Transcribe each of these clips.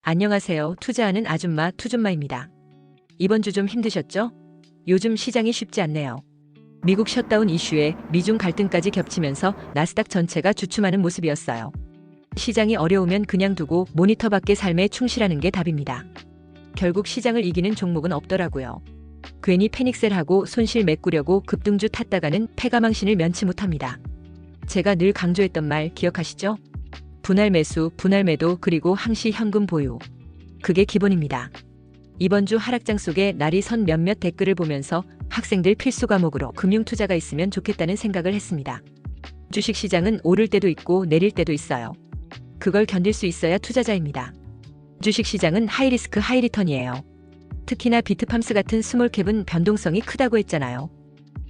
안녕하세요. 투자하는 아줌마 투줌마입니다. 이번 주 좀 힘드셨죠? 요즘 시장이 쉽지 않네요. 미국 셧다운 이슈에 미중 갈등까지 겹치면서 나스닥 전체가 주춤하는 모습이었어요. 시장이 어려우면 그냥 두고 모니터 밖의 삶에 충실하는 게 답입니다. 결국 시장을 이기는 종목은 없더라고요. 괜히 패닉셀하고 손실 메꾸려고 급등주 탔다가는 패가망신을 면치 못합니다. 제가 늘 강조했던 말 기억하시죠? 분할 매수, 분할 매도, 그리고 항시 현금 보유. 그게 기본입니다. 이번 주 하락장 속에 날이 선 몇몇 댓글을 보면서 학생들 필수 과목으로 금융투자가 있으면 좋겠다는 생각을 했습니다. 주식시장은 오를 때도 있고 내릴 때도 있어요. 그걸 견딜 수 있어야 투자자입니다. 주식시장은 하이리스크 하이리턴이에요. 특히나 비트팜스 같은 스몰캡은 변동성이 크다고 했잖아요.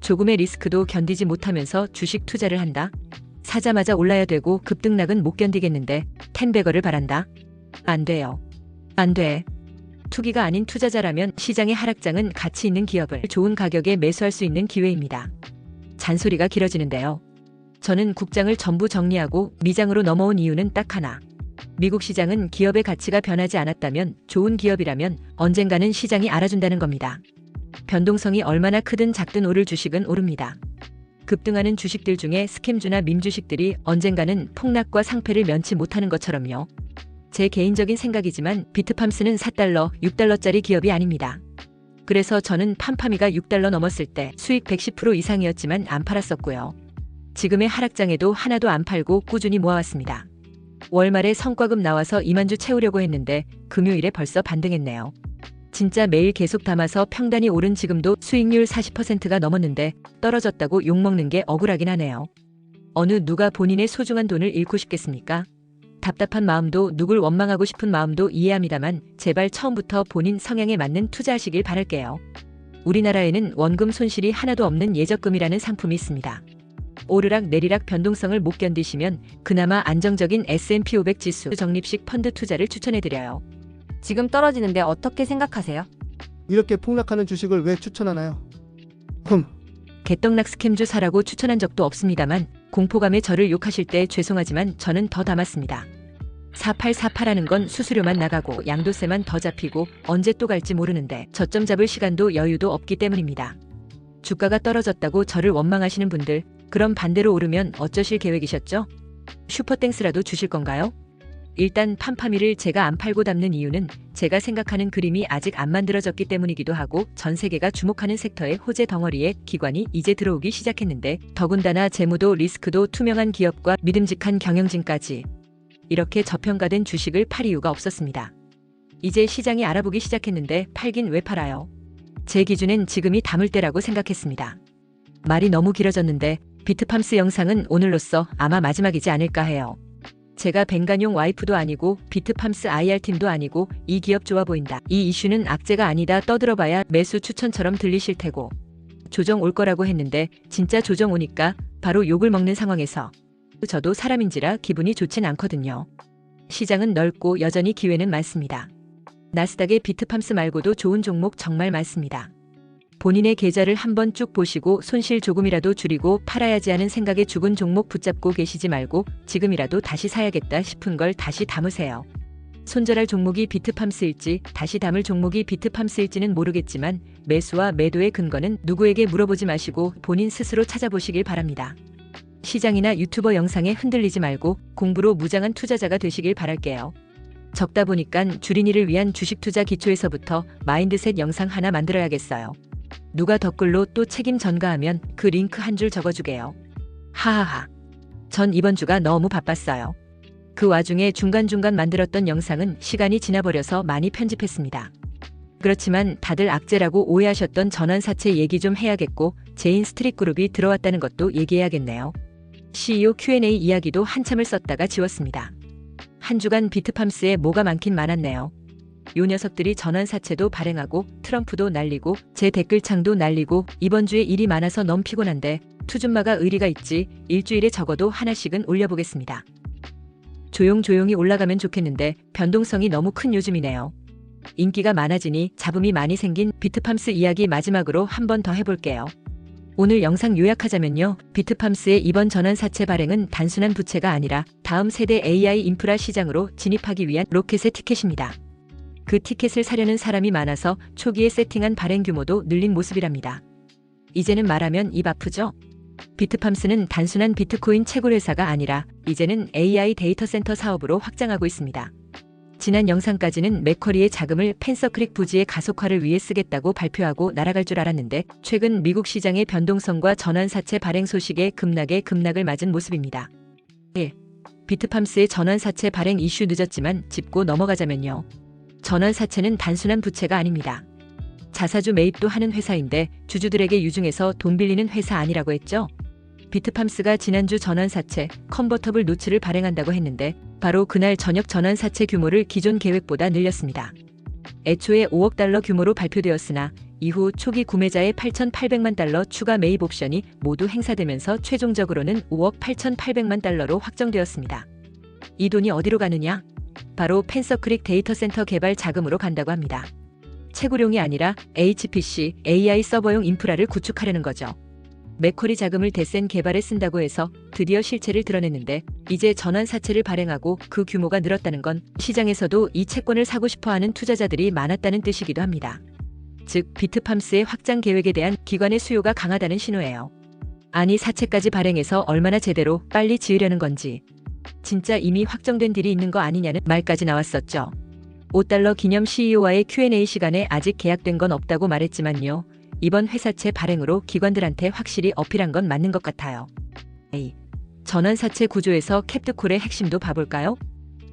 조금의 리스크도 견디지 못하면서 주식 투자를 한다? 사자마자 올라야 되고 급등락은 못 견디겠는데 텐베거를 바란다? 안 돼요. 안 돼. 투기가 아닌 투자자라면 시장의 하락장은 가치 있는 기업을 좋은 가격에 매수할 수 있는 기회입니다. 잔소리가 길어지는데요. 저는 국장을 전부 정리하고 미장으로 넘어온 이유는 딱 하나. 미국 시장은 기업의 가치가 변하지 않았다면, 좋은 기업이라면 언젠가는 시장이 알아준다는 겁니다. 변동성이 얼마나 크든 작든 오를 주식은 오릅니다. 급등하는 주식들 중에 스캠주나 밈주식들이 언젠가는 폭락과 상패를 면치 못하는 것처럼요. 제 개인적인 생각이지만 비트팜스는 4달러, 6달러짜리 기업이 아닙니다. 그래서 저는 팜팜이가 6달러 넘었을 때 수익 110% 이상이었지만 안 팔았었고요. 지금의 하락장에도 하나도 안 팔고 꾸준히 모아왔습니다. 월말에 성과급 나와서 2만 주 채우려고 했는데 금요일에 벌써 반등했네요. 진짜 매일 계속 담아서 평단이 오른 지금도 수익률 40%가 넘었는데 떨어졌다고 욕먹는 게 억울하긴 하네요. 어느 누가 본인의 소중한 돈을 잃고 싶겠습니까? 답답한 마음도 누굴 원망하고 싶은 마음도 이해합니다만 제발 처음부터 본인 성향에 맞는 투자하시길 바랄게요. 우리나라에는 원금 손실이 하나도 없는 예적금이라는 상품이 있습니다. 오르락 내리락 변동성을 못 견디시면 그나마 안정적인 S&P 500 지수 적립식 펀드 투자를 추천해드려요. 지금 떨어지는데 어떻게 생각하세요? 이렇게 폭락하는 주식을 왜 추천하나요? 개떡락 스캠주 사라고 추천한 적도 없습니다만 공포감에 저를 욕하실 때 죄송하지만 저는 더 담았습니다. 4848하는 건 수수료만 나가고 양도세만 더 잡히고 언제 또 갈지 모르는데 저점 잡을 시간도 여유도 없기 때문입니다. 주가가 떨어졌다고 저를 원망하시는 분들, 그럼 반대로 오르면 어쩌실 계획이셨죠? 슈퍼땡스라도 주실 건가요? 일단 팜팜이를 제가 안 팔고 담는 이유는 제가 생각하는 그림이 아직 안 만들어졌기 때문이기도 하고 전 세계가 주목하는 섹터의 호재 덩어리에 기관이 이제 들어오기 시작했는데 더군다나 재무도 리스크도 투명한 기업과 믿음직한 경영진까지 이렇게 저평가된 주식을 팔 이유가 없었습니다. 이제 시장이 알아보기 시작했는데 팔긴 왜 팔아요? 제 기준엔 지금이 담을 때라고 생각했습니다. 말이 너무 길어졌는데 비트팜스 영상은 오늘로써 아마 마지막이지 않을까 해요. 제가 뱅간용 와이프도 아니고 비트팜스 IR팀도 아니고 이 기업 좋아 보인다, 이 이슈는 악재가 아니다 떠들어봐야 매수 추천처럼 들리실 테고 조정 올 거라고 했는데 진짜 조정 오니까 바로 욕을 먹는 상황에서 저도 사람인지라 기분이 좋진 않거든요. 시장은 넓고 여전히 기회는 많습니다. 나스닥의 비트팜스 말고도 좋은 종목 정말 많습니다. 본인의 계좌를 한번 쭉 보시고 손실 조금이라도 줄이고 팔아야지 하는 생각에 죽은 종목 붙잡고 계시지 말고 지금이라도 다시 사야겠다 싶은 걸 다시 담으세요. 손절할 종목이 비트팜스일지 다시 담을 종목이 비트팜스일지는 모르겠지만 매수와 매도의 근거는 누구에게 물어보지 마시고 본인 스스로 찾아보시길 바랍니다. 시장이나 유튜버 영상에 흔들리지 말고 공부로 무장한 투자자가 되시길 바랄게요. 적다 보니깐 주린이를 위한 주식 투자 기초에서부터 마인드셋 영상 하나 만들어야겠어요. 누가 댓글로 또 책임 전가하면 그 링크 한 줄 적어주게요. 하하하. 전 이번 주가 너무 바빴어요. 그 와중에 중간중간 만들었던 영상은 시간이 지나버려서 많이 편집했습니다. 그렇지만 다들 악재라고 오해하셨던 전환사채 얘기 좀 해야겠고 제인 스트릿그룹이 들어왔다는 것도 얘기해야겠네요. CEO Q&A 이야기도 한참을 썼다가 지웠습니다. 한 주간 비트팜스에 뭐가 많긴 많았네요. 요 녀석들이 전환사채도 발행하고 트럼프도 날리고 제 댓글창도 날리고 이번 주에 일이 많아서 너무 피곤한데 투줌마가 의리가 있지 일주일에 적어도 하나씩은 올려보겠습니다. 조용조용히 올라가면 좋겠는데 변동성이 너무 큰 요즘이네요. 인기가 많아지니 잡음이 많이 생긴 비트팜스 이야기 마지막으로 한 번 더 해볼게요. 오늘 영상 요약하자면요. 비트팜스의 이번 전환사채 발행은 단순한 부채가 아니라 다음 세대 AI 인프라 시장으로 진입하기 위한 로켓의 티켓입니다. 그 티켓을 사려는 사람이 많아서 초기에 세팅한 발행 규모도 늘린 모습이랍니다. 이제는 말하면 입 아프죠? 비트팜스는 단순한 비트코인 채굴 회사가 아니라 이제는 AI 데이터 센터 사업으로 확장하고 있습니다. 지난 영상까지는 맥쿼리의 자금을 펜서크릭 부지의 가속화를 위해 쓰겠다고 발표하고 날아갈 줄 알았는데 최근 미국 시장의 변동성과 전환사채 발행 소식에 급락을 맞은 모습입니다. 1. 비트팜스의 전환사채 발행 이슈 늦었지만 짚고 넘어가자면요. 전환사채는 단순한 부채가 아닙니다. 자사주 매입도 하는 회사인데 주주들에게 유증해서 돈 빌리는 회사 아니라고 했죠. 비트팜스가 지난주 전환사채 컨버터블 노츠를 발행한다고 했는데 바로 그날 저녁 전환사채 규모를 기존 계획보다 늘렸습니다. 애초에 5억 달러 규모로 발표되었으나 이후 초기 구매자의 8,800만 달러 추가 매입 옵션이 모두 행사되면서 최종적으로는 5억 8,800만 달러로 확정되었습니다. 이 돈이 어디로 가느냐? 바로 펜서크릭 데이터 센터 개발 자금으로 간다고 합니다. 채굴용이 아니라 HPC, AI 서버용 인프라를 구축하려는 거죠. 맥쿼리 자금을 대센 개발에 쓴다고 해서 드디어 실체를 드러냈는데 이제 전환사채를 발행하고 그 규모가 늘었다는 건 시장에서도 이 채권을 사고 싶어하는 투자자들이 많았다는 뜻이기도 합니다. 즉 비트팜스의 확장 계획에 대한 기관의 수요가 강하다는 신호예요. 아니 사채까지 발행해서 얼마나 제대로 빨리 지으려는 건지. 진짜 이미 확정된 딜이 있는 거 아니냐는 말까지 나왔었죠. 5달러 기념 CEO와의 Q&A 시간에 아직 계약된 건 없다고 말했지만요. 이번 회사채 발행으로 기관들한테 확실히 어필한 건 맞는 것 같아요. A. 전환사채 구조에서 캡드콜의 핵심도 봐볼까요?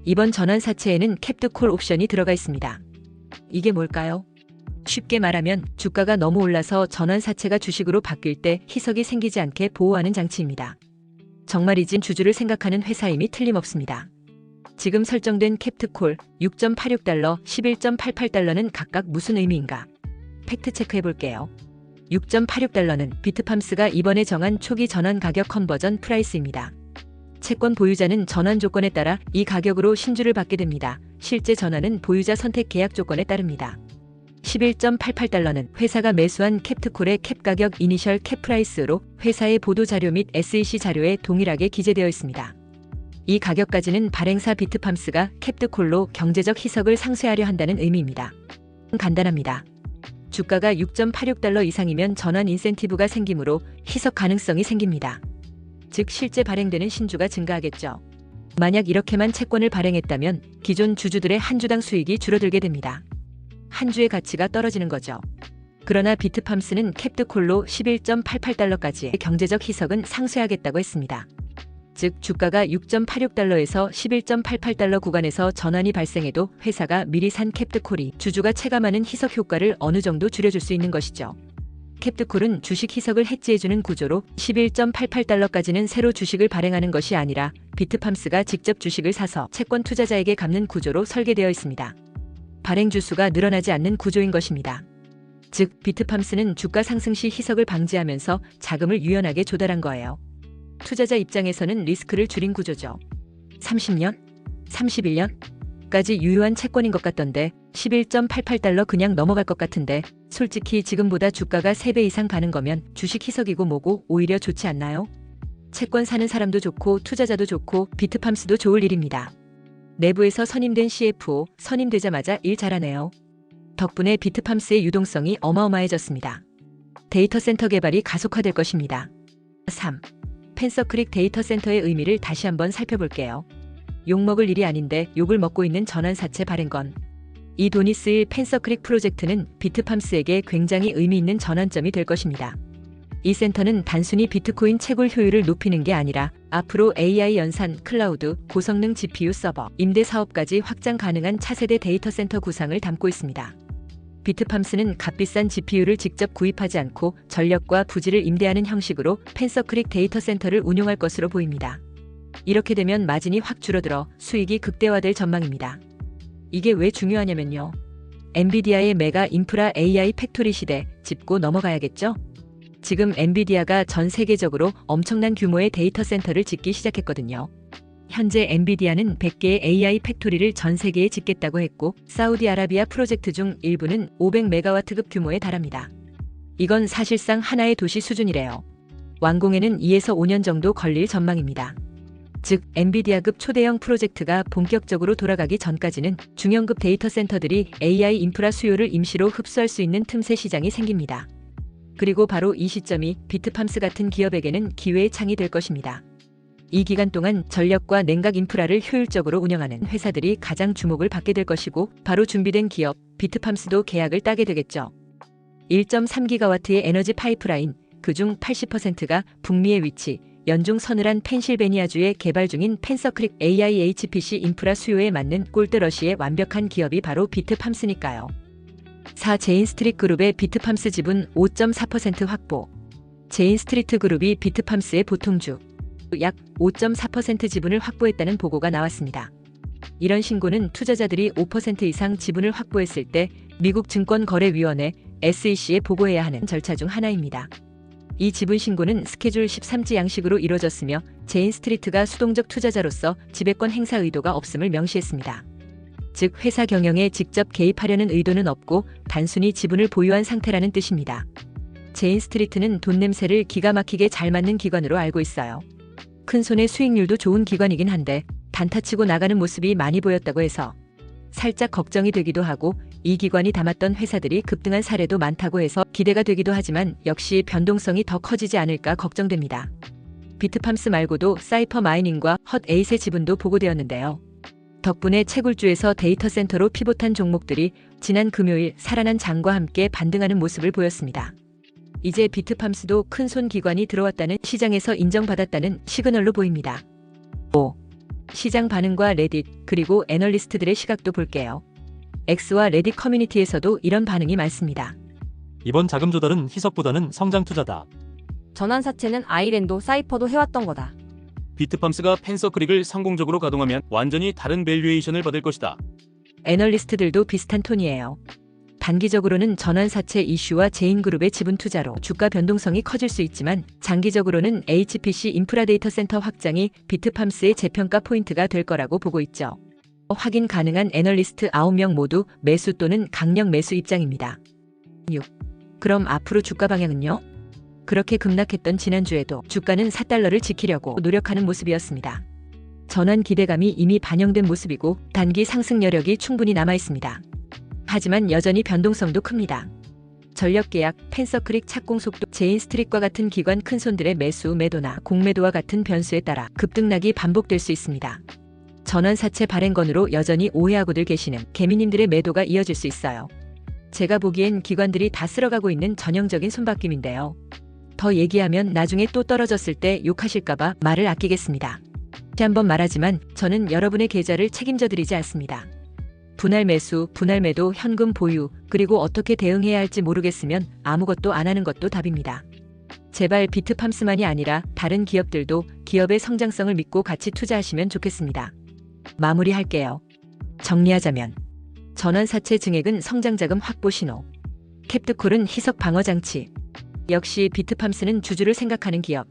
이번 전환사채에는 캡드콜 옵션이 들어가 있습니다. 이게 뭘까요? 쉽게 말하면 주가가 너무 올라서 전환사채가 주식으로 바뀔 때 희석이 생기지 않게 보호하는 장치입니다. 정말이진 주주를 생각하는 회사임이 틀림없습니다. 지금 설정된 캡드콜 6.86달러, 11.88달러는 각각 무슨 의미인가? 팩트 체크해볼게요. 6.86달러는 비트팜스가 이번에 정한 초기 전환 가격 컨버전 프라이스입니다. 채권 보유자는 전환 조건에 따라 이 가격으로 신주를 받게 됩니다. 실제 전환은 보유자 선택 계약 조건에 따릅니다. 11.88달러는 회사가 매수한 캡드콜의 캡 가격 이니셜 캡 프라이스로 회사의 보도 자료 및 SEC 자료에 동일하게 기재되어 있습니다. 이 가격까지는 발행사 비트팜스가 캡드콜로 경제적 희석을 상쇄하려 한다는 의미입니다. 간단합니다. 주가가 6.86달러 이상이면 전환 인센티브가 생기므로 희석 가능성이 생깁니다. 즉 실제 발행되는 신주가 증가하겠죠. 만약 이렇게만 채권을 발행했다면 기존 주주들의 한 주당 수익이 줄어들게 됩니다. 한 주의 가치가 떨어지는 거죠. 그러나 비트팜스는 캡드콜로 11.88달러까지의 경제적 희석은 상쇄하겠다고 했습니다. 즉 주가가 6.86달러에서 11.88달러 구간에서 전환이 발생해도 회사가 미리 산 캡드콜이 주주가 체감하는 희석 효과를 어느 정도 줄여줄 수 있는 것이죠. 캡드콜은 주식 희석을 해지해주는 구조로 11.88달러까지는 새로 주식을 발행하는 것이 아니라 비트팜스가 직접 주식을 사서 채권 투자자에게 갚는 구조로 설계되어 있습니다. 발행 주수가 늘어나지 않는 구조인 것입니다. 즉 비트팜스는 주가 상승 시 희석을 방지하면서 자금을 유연하게 조달한 거예요. 투자자 입장에서는 리스크를 줄인 구조죠. 30년? 31년까지 유효한 채권인 것 같던데 11.88달러 그냥 넘어갈 것 같은데 솔직히 지금보다 주가가 3배 이상 가는 거면 주식 희석이고 뭐고 오히려 좋지 않나요? 채권 사는 사람도 좋고 투자자도 좋고 비트팜스도 좋을 일입니다. 내부에서 선임된 CFO 선임되자마자 일 잘하네요. 덕분에 비트팜스의 유동성이 어마어마해졌습니다. 데이터 센터 개발이 가속화될 것입니다. 3. 펜서크릭 데이터 센터의 의미를 다시 한번 살펴볼게요. 욕먹을 일이 아닌데 욕을 먹고 있는 전환사채 발행건. 이 돈이 쓰일 펜서크릭 프로젝트는 비트팜스에게 굉장히 의미 있는 전환점이 될 것입니다. 이 센터는 단순히 비트코인 채굴 효율을 높이는 게 아니라 앞으로 AI 연산, 클라우드, 고성능 GPU 서버, 임대 사업까지 확장 가능한 차세대 데이터 센터 구상을 담고 있습니다. 비트팜스는 값비싼 GPU를 직접 구입하지 않고 전력과 부지를 임대하는 형식으로 펜서크릭 데이터 센터를 운용할 것으로 보입니다. 이렇게 되면 마진이 확 줄어들어 수익이 극대화될 전망입니다. 이게 왜 중요하냐면요. 엔비디아의 메가 인프라 AI 팩토리 시대 짚고 넘어가야겠죠? 지금 엔비디아가 전 세계적으로 엄청난 규모의 데이터 센터를 짓기 시작했거든요. 현재 엔비디아는 100개의 AI 팩토리를 전 세계에 짓겠다고 했고 사우디아라비아 프로젝트 중 일부는 500메가와트급 규모에 달합니다. 이건 사실상 하나의 도시 수준이래요. 완공에는 2에서 5년 정도 걸릴 전망입니다. 즉 엔비디아급 초대형 프로젝트가 본격적으로 돌아가기 전까지는 중형급 데이터 센터들이 AI 인프라 수요를 임시로 흡수할 수 있는 틈새 시장이 생깁니다. 그리고 바로 이 시점이 비트팜스 같은 기업에게는 기회의 창이 될 것입니다. 이 기간 동안 전력과 냉각 인프라를 효율적으로 운영하는 회사들이 가장 주목을 받게 될 것이고 바로 준비된 기업 비트팜스도 계약을 따게 되겠죠. 1.3기가와트의 에너지 파이프라인, 그중 80%가 북미에 위치, 연중 서늘한 펜실베니아주에 개발 중인 펜서크릭 AI HPC 인프라 수요에 맞는 골드러시의 완벽한 기업이 바로 비트팜스니까요. 4. 제인스트리트 그룹의 비트팜스 지분 5.4% 확보. 제인스트리트 그룹이 비트팜스의 보통주 약 5.4% 지분을 확보했다는 보고가 나왔습니다. 이런 신고는 투자자들이 5% 이상 지분을 확보했을 때 미국 증권거래위원회 SEC에 보고해야 하는 절차 중 하나입니다. 이 지분 신고는 스케줄 13지 양식으로 이뤄졌으며 제인스트리트가 수동적 투자자로서 지배권 행사 의도가 없음을 명시했습니다. 즉 회사 경영에 직접 개입하려는 의도는 없고 단순히 지분을 보유한 상태라는 뜻입니다. 제인스트리트는 돈 냄새를 기가 막히게 잘 맡는 기관으로 알고 있어요. 큰손의 수익률도 좋은 기관이긴 한데 단타치고 나가는 모습이 많이 보였다고 해서 살짝 걱정이 되기도 하고 이 기관이 담았던 회사들이 급등한 사례도 많다고 해서 기대가 되기도 하지만 역시 변동성이 더 커지지 않을까 걱정됩니다. 비트팜스 말고도 사이퍼 마이닝과 헛8의 지분도 보고되었는데요. 덕분에 채굴주에서 데이터 센터로 피봇한 종목들이 지난 금요일 살아난 장과 함께 반등하는 모습을 보였습니다. 이제 비트팜스도 큰손 기관이 들어왔다는 시장에서 인정받았다는 시그널로 보입니다. 5. 시장 반응과 레딧 그리고 애널리스트들의 시각도 볼게요. X와 레딧 커뮤니티에서도 이런 반응이 많습니다. 이번 자금 조달은 희석보다는 성장 투자다. 전환사채는 아이랜도 사이퍼도 해왔던 거다. 비트팜스가 펜서크릭을 성공적으로 가동하면 완전히 다른 밸류에이션을 받을 것이다. 애널리스트들도 비슷한 톤이에요. 단기적으로는 전환사채 이슈와 제인그룹의 지분 투자로 주가 변동성이 커질 수 있지만 장기적으로는 HPC 인프라 데이터 센터 확장이 비트팜스의 재평가 포인트가 될 거라고 보고 있죠. 확인 가능한 애널리스트 9명 모두 매수 또는 강력 매수 입장입니다. 6. 그럼 앞으로 주가 방향은요? 그렇게 급락했던 지난주에도 주가는 4달러를 지키려고 노력하는 모습이었습니다. 전환 기대감이 이미 반영된 모습이고 단기 상승 여력이 충분히 남아 있습니다. 하지만 여전히 변동성도 큽니다. 전력계약, 펜서크릭 착공 속도, 제인스트릿과 같은 기관 큰손들의 매수, 매도나 공매도와 같은 변수에 따라 급등락이 반복될 수 있습니다. 전환사채 발행건으로 여전히 오해하고들 계시는 개미님들의 매도가 이어질 수 있어요. 제가 보기엔 기관들이 다 쓸어가고 있는 전형적인 손바뀜인데요. 더 얘기하면 나중에 또 떨어졌을 때 욕하실까봐 말을 아끼겠습니다. 다시 한번 말하지만 저는 여러분의 계좌를 책임져 드리지 않습니다. 분할 매수, 분할 매도, 현금 보유, 그리고 어떻게 대응해야 할지 모르겠으면 아무것도 안 하는 것도 답입니다. 제발 비트팜스만이 아니라 다른 기업들도 기업의 성장성을 믿고 같이 투자하시면 좋겠습니다. 마무리할게요. 정리하자면 전환사채 증액은 성장자금 확보 신호, 캡트콜은 희석 방어 장치, 역시 비트팜스는 주주를 생각하는 기업,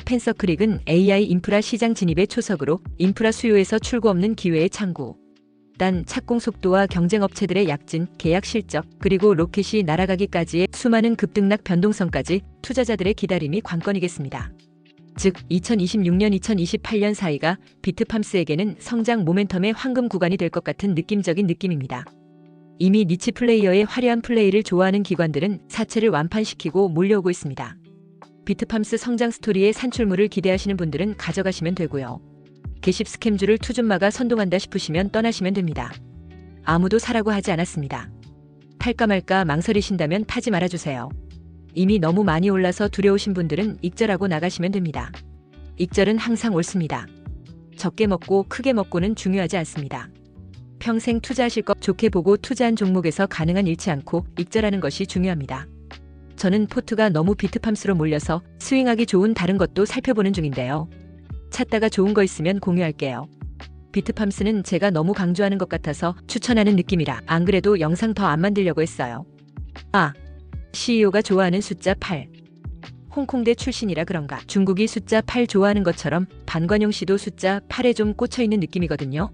펜서크릭은 AI 인프라 시장 진입의 초석으로 인프라 수요에서 출구 없는 기회의 창구. 단 착공 속도와 경쟁업체들의 약진, 계약 실적, 그리고 로켓이 날아가기까지의 수많은 급등락 변동성까지 투자자들의 기다림이 관건이겠습니다. 즉 2026년 2028년 사이가 비트팜스에게는 성장 모멘텀의 황금 구간이 될 것 같은 느낌적인 느낌입니다. 이미 니치 플레이어의 화려한 플레이를 좋아하는 기관들은 사채를 완판시키고 몰려오고 있습니다. 비트팜스 성장 스토리의 산출물을 기대하시는 분들은 가져가시면 되고요. 게십 스캠주를 투준마가 선동한다 싶으시면 떠나시면 됩니다. 아무도 사라고 하지 않았습니다. 탈까 말까 망설이신다면 타지 말아주세요. 이미 너무 많이 올라서 두려우신 분들은 익절하고 나가시면 됩니다. 익절은 항상 옳습니다. 적게 먹고 크게 먹고는 중요하지 않습니다. 평생 투자하실 것 좋게 보고 투자한 종목에서 가능한 잃지 않고 익절하는 것이 중요합니다. 저는 포트가 너무 비트팜스로 몰려서 스윙하기 좋은 다른 것도 살펴보는 중인데요. 찾다가 좋은 거 있으면 공유할게요. 비트팜스는 제가 너무 강조하는 것 같아서 추천하는 느낌이라 안 그래도 영상 더 안 만들려고 했어요. CEO가 좋아하는 숫자 8. 홍콩대 출신이라 그런가 중국이 숫자 8 좋아하는 것처럼 반관용 씨도 숫자 8에 좀 꽂혀있는 느낌이거든요.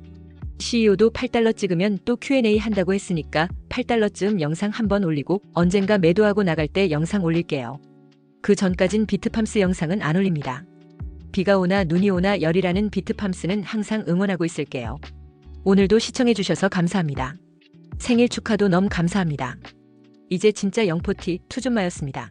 CEO도 8달러 찍으면 또 Q&A 한다고 했으니까 8달러쯤 영상 한번 올리고 언젠가 매도하고 나갈 때 영상 올릴게요. 그 전까진 비트팜스 영상은 안 올립니다. 비가 오나 눈이 오나 열이라는 비트팜스는 항상 응원하고 있을게요. 오늘도 시청해주셔서 감사합니다. 생일 축하도 너무 감사합니다. 이제 진짜 영포티 투준마였습니다.